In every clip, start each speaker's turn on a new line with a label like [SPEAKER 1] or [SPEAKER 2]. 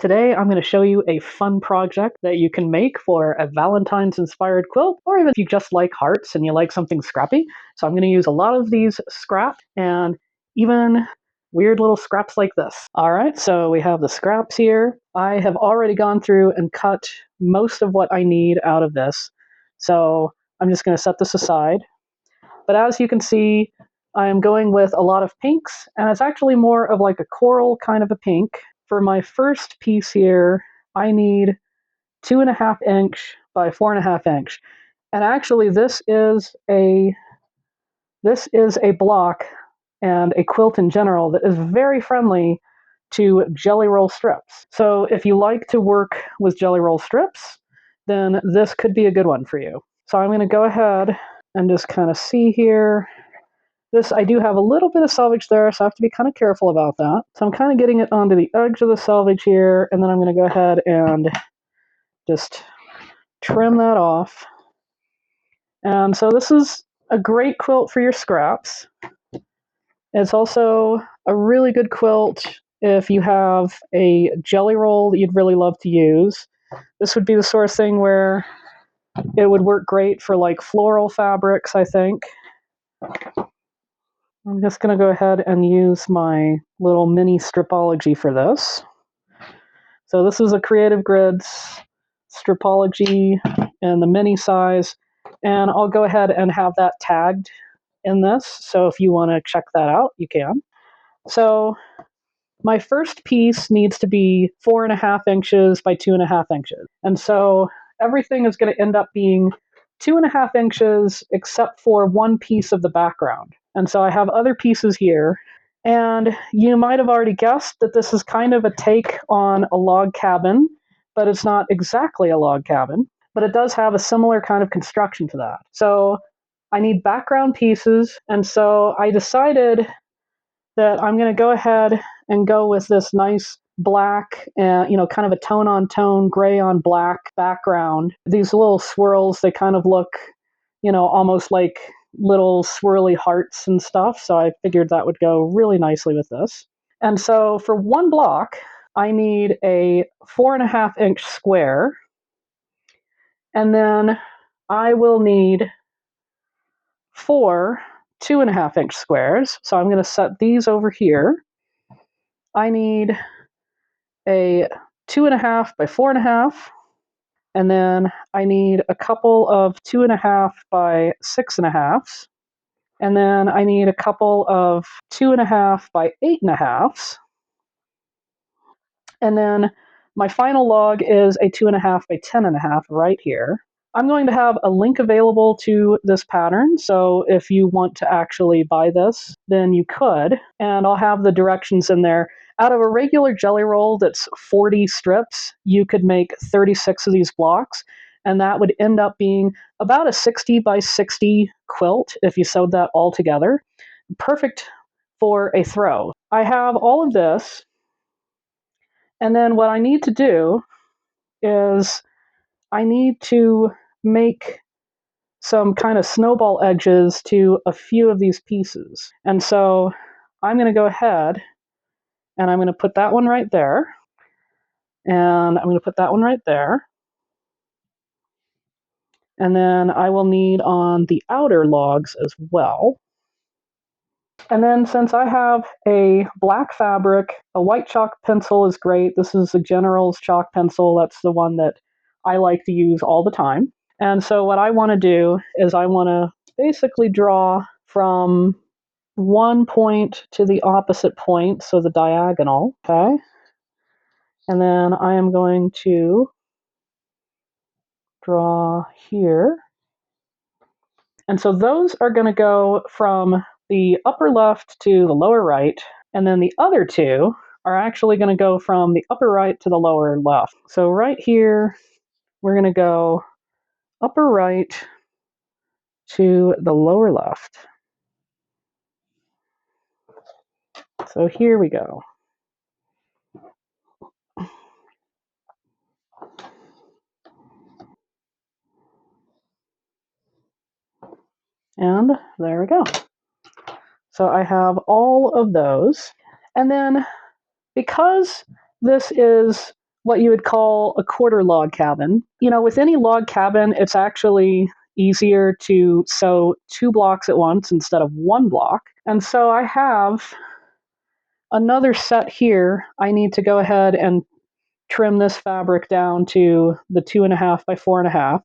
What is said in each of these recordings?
[SPEAKER 1] Today I'm going to show you a fun project that you can make for a Valentine's inspired quilt, or even if you just like hearts and you like something scrappy. So I'm going to use a lot of these scraps and even weird little scraps like this. Alright, so we have the scraps here. I have already gone through and cut most of what I need out of this. So I'm just going to set this aside. But as you can see, I am going with a lot of pinks, and it's actually more of like a coral kind of a pink. For my first piece here, I need 2.5 inch by 4.5 inch. And actually this is a block and a quilt in general that is very friendly to jelly roll strips. So if you like to work with jelly roll strips, then this could be a good one for you. So I'm going to go ahead and just kind of see here. This, I do have a little bit of selvage there, so I have to be kind of careful about that. So I'm kind of getting it onto the edge of the selvage here, and then I'm going to go ahead and just trim that off. And so this is a great quilt for your scraps. It's also a really good quilt if you have a jelly roll that you'd really love to use. This would be the sort of thing where it would work great for like floral fabrics, I think. I'm just going to go ahead and use my little mini stripology for this. So this is a Creative Grids stripology in the mini size, and I'll go ahead and have that tagged in this, so if you want to check that out, you can. So my first piece needs to be 4.5 inches by 2.5 inches, and so everything is going to end up being 2.5 inches except for one piece of the background. And so I have other pieces here, and you might have already guessed that this is kind of a take on a log cabin, but it's not exactly a log cabin, but it does have a similar kind of construction to that. So I need background pieces, and so I decided that I'm going to go ahead and go with this nice black, kind of a tone on tone, gray on black background. These little swirls, they kind of look, almost like little swirly hearts and stuff. So I figured that would go really nicely with this. And so for one block, I need a 4.5 inch square. And then I will need 4 2.5 inch squares. So I'm going to set these over here. I need a 2.5 by 4.5. And then I need a couple of 2.5 by 6.5. And then I need a couple of 2.5 by 8.5. And then my final log is a 2.5 by 10.5 right here. I'm going to have a link available to this pattern, so if you want to actually buy this, then you could, and I'll have the directions in there. Out of a regular jelly roll that's 40 strips, you could make 36 of these blocks, and that would end up being about a 60 by 60 quilt if you sewed that all together. Perfect for a throw. I have all of this, and then what I need to do is I need to make some kind of snowball edges to a few of these pieces. And so I'm going to go ahead and I'm going to put that one right there. And I'm going to put that one right there. And then I will need on the outer logs as well. And then since I have a black fabric, a white chalk pencil is great. This is a General's chalk pencil. That's the one that I like to use all the time. And so what I want to do is I want to basically draw from one point to the opposite point, so the diagonal, okay? And then I am going to draw here. And so those are going to go from the upper left to the lower right, and then the other two are actually going to go from the upper right to the lower left. So right here, we're going to go upper right to the lower left. So here we go. And there we go. So I have all of those. And then because this is what you would call a quarter log cabin. You know, with any log cabin, it's actually easier to sew 2 blocks at once instead of 1 block. And so I have another set here. I need to go ahead and trim this fabric down to the 2.5 by 4.5.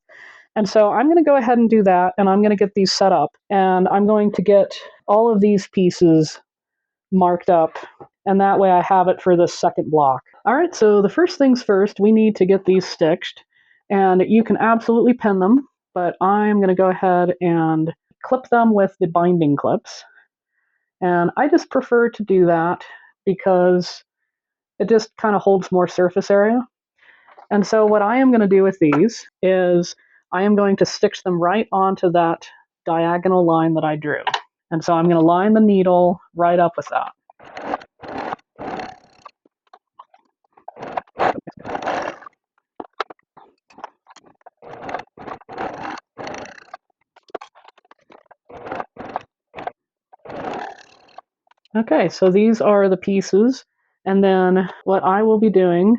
[SPEAKER 1] And so I'm going to go ahead and do that, and I'm going to get these set up, and I'm going to get all of these pieces marked up, and that way I have it for the second block. All right, so the first things first, we need to get these stitched, and you can absolutely pin them, but I'm going to go ahead and clip them with the binding clips. And I just prefer to do that because it just kind of holds more surface area. And so what I am going to do with these is I am going to stitch them right onto that diagonal line that I drew. And so I'm going to line the needle right up with that. Okay, so these are the pieces. And then what I will be doing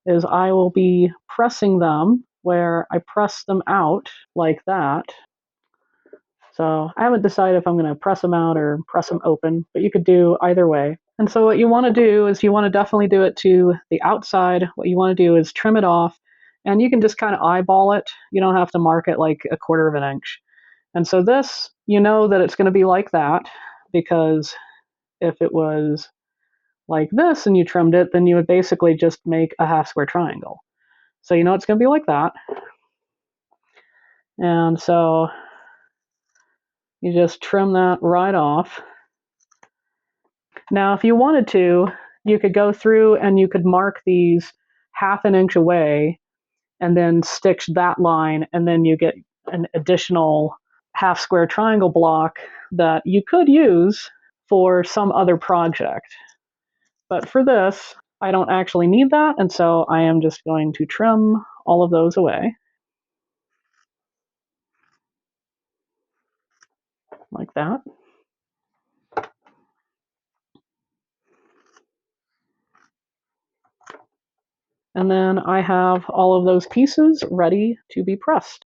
[SPEAKER 1] is I will be pressing them where I press them out like that. So I haven't decided if I'm going to press them out or press them open, but you could do either way. And so what you want to do is you want to definitely do it to the outside. What you want to do is trim it off, and you can just kind of eyeball it. You don't have to mark it like 1/4 of an inch. And so this, you know that it's going to be like that, because if it was like this and you trimmed it, then you would basically just make a half square triangle. So you know it's going to be like that. And so you just trim that right off. Now, if you wanted to, you could go through and you could mark these 1/2 inch away and then stitch that line, and then you get an additional half square triangle block that you could use for some other project. But for this, I don't actually need that, and so I am just going to trim all of those away like that. And then I have all of those pieces ready to be pressed.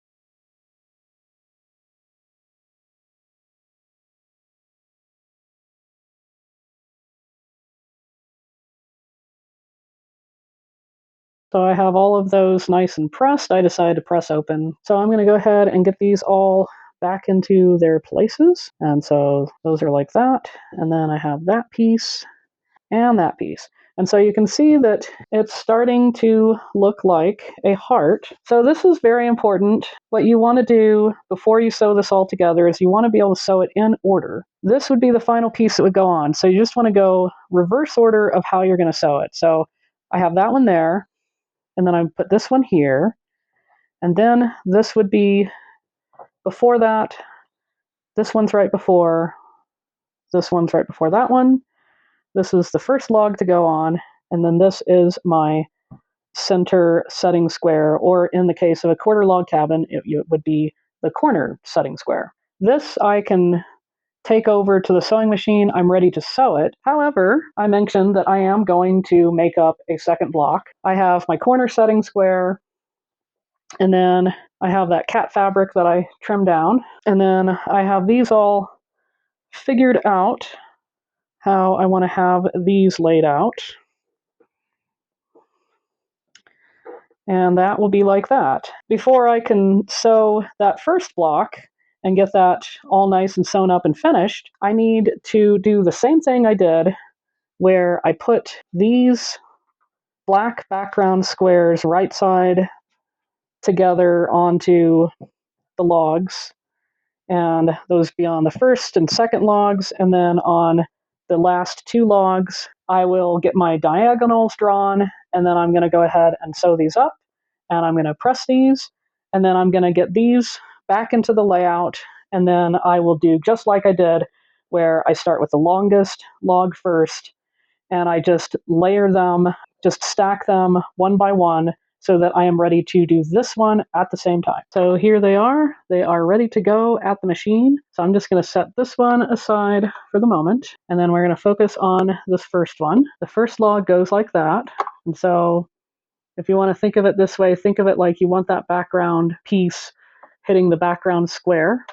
[SPEAKER 1] So I have all of those nice and pressed. I decided to press open. So I'm going to go ahead and get these all back into their places. And so those are like that. And then I have that piece and that piece. And so you can see that it's starting to look like a heart. So this is very important. What you want to do before you sew this all together is you want to be able to sew it in order. This would be the final piece that would go on. So you just want to go reverse order of how you're going to sew it. So I have that one there, and then I put this one here, and then this would be before that. This one's right before, this one's right before that one. This is the first log to go on, and then this is my center setting square, or in the case of a quarter log cabin, it would be the corner setting square. This I can take over to the sewing machine. I'm ready to sew it. However, I mentioned that I am going to make up a second block. I have my corner setting square, and then I have that cat fabric that I trimmed down, and then I have these all figured out how I want to have these laid out. And that will be like that. Before I can sew that first block and get that all nice and sewn up and finished, I need to do the same thing I did where I put these black background squares right side together onto the logs, and those be on the first and second logs, and then on the last 2 logs I will get my diagonals drawn, and then I'm going to go ahead and sew these up, and I'm going to press these, and then I'm going to get these back into the layout, and then I will do just like I did where I start with the longest log first, and I just layer them, just stack them one by one so that I am ready to do this one at the same time. So here they are. They are ready to go at the machine. So I'm just going to set this one aside for the moment, and then we're going to focus on this first one. The first log goes like that. And so If you want to think of it this way, think of it like you want that background piece hitting the background square.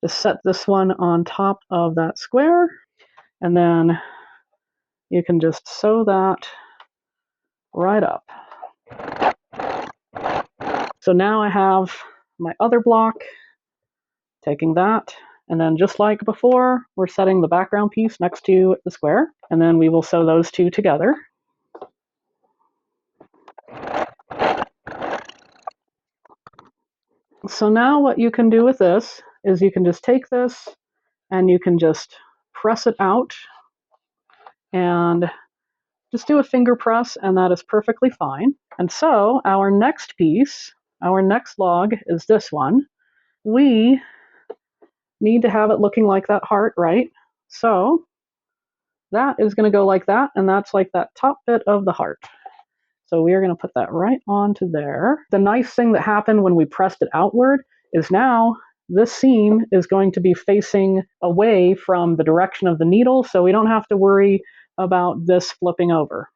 [SPEAKER 1] Just set this one on top of that square, and then you can just sew that right up. So now I have my other block, taking that, and then just like before, we're setting the background piece next to the square, and then we will sew those two together. So now what you can do with this is you can just take this and you can just press it out and just do a finger press, and that is perfectly fine. And so our next piece, our next log is this one. We need to have it looking like that heart, right? So that is going to go like that, and that's like that top bit of the heart. So we are going to put that right onto there. The nice thing that happened when we pressed it outward is now this seam is going to be facing away from the direction of the needle, so we don't have to worry about this flipping over.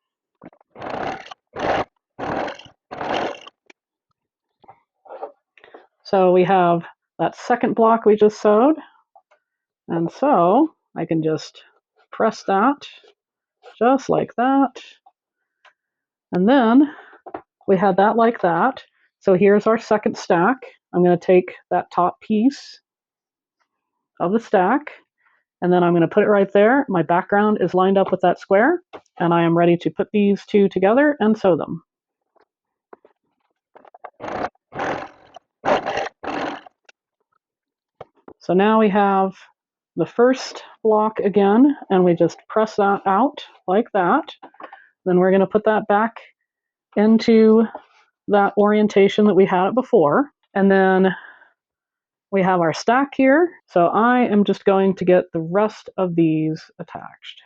[SPEAKER 1] So we have that second block we just sewed, and so I can just press that just like that, and then we had that like that. So here's our second stack. I'm going to take that top piece of the stack, and then I'm going to put it right there. My background is lined up with that square, and I am ready to put these two together and sew them. So now we have the first block again, and we just press that out like that. Then we're going to put that back into that orientation that we had it before. And then we have our stack here. So I am just going to get the rest of these attached.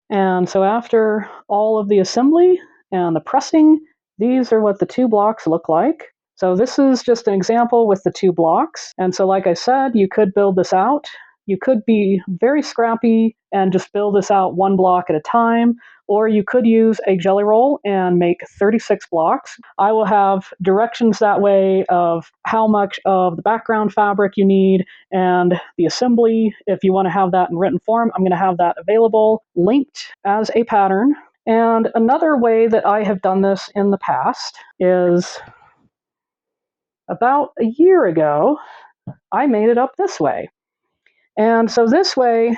[SPEAKER 1] And so after all of the assembly and the pressing, these are what the two blocks look like. So this is just an example with the two blocks. And so like I said, you could build this out. You could be very scrappy and just build this out one block at a time, or you could use a jelly roll and make 36 blocks. I will have directions that way of how much of the background fabric you need and the assembly. If you want to have that in written form, I'm going to have that available, linked as a pattern. And another way that I have done this in the past is about a year ago, I made it up this way. And so this way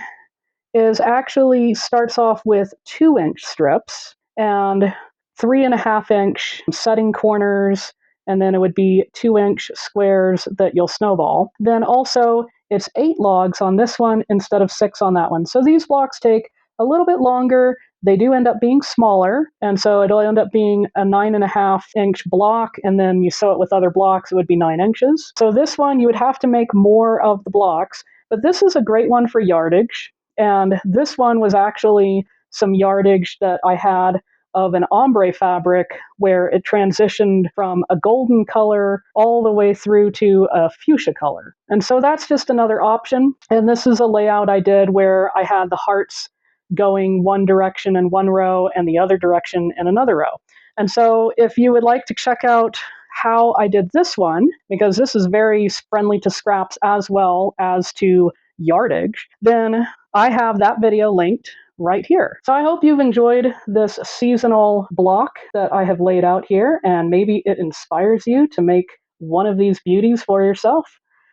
[SPEAKER 1] is actually starts off with 2-inch strips and 3.5-inch setting corners, and then it would be 2-inch squares that you'll snowball. Then also it's 8 logs on this one instead of 6 on that one. So these blocks take a little bit longer. They do end up being smaller, and so it'll end up being a 9.5-inch block, and then you sew it with other blocks, it would be 9 inches. So this one, you would have to make more of the blocks, but this is a great one for yardage. And this one was actually some yardage that I had of an ombre fabric where it transitioned from a golden color all the way through to a fuchsia color. And so that's just another option. And this is a layout I did where I had the hearts going one direction in one row and the other direction in another row. And so if you would like to check out how I did this one, because this is very friendly to scraps as well as to yardage, then I have that video linked right here. So I hope you've enjoyed this seasonal block that I have laid out here, and maybe it inspires you to make one of these beauties for yourself.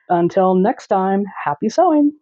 [SPEAKER 1] Until next time, happy sewing!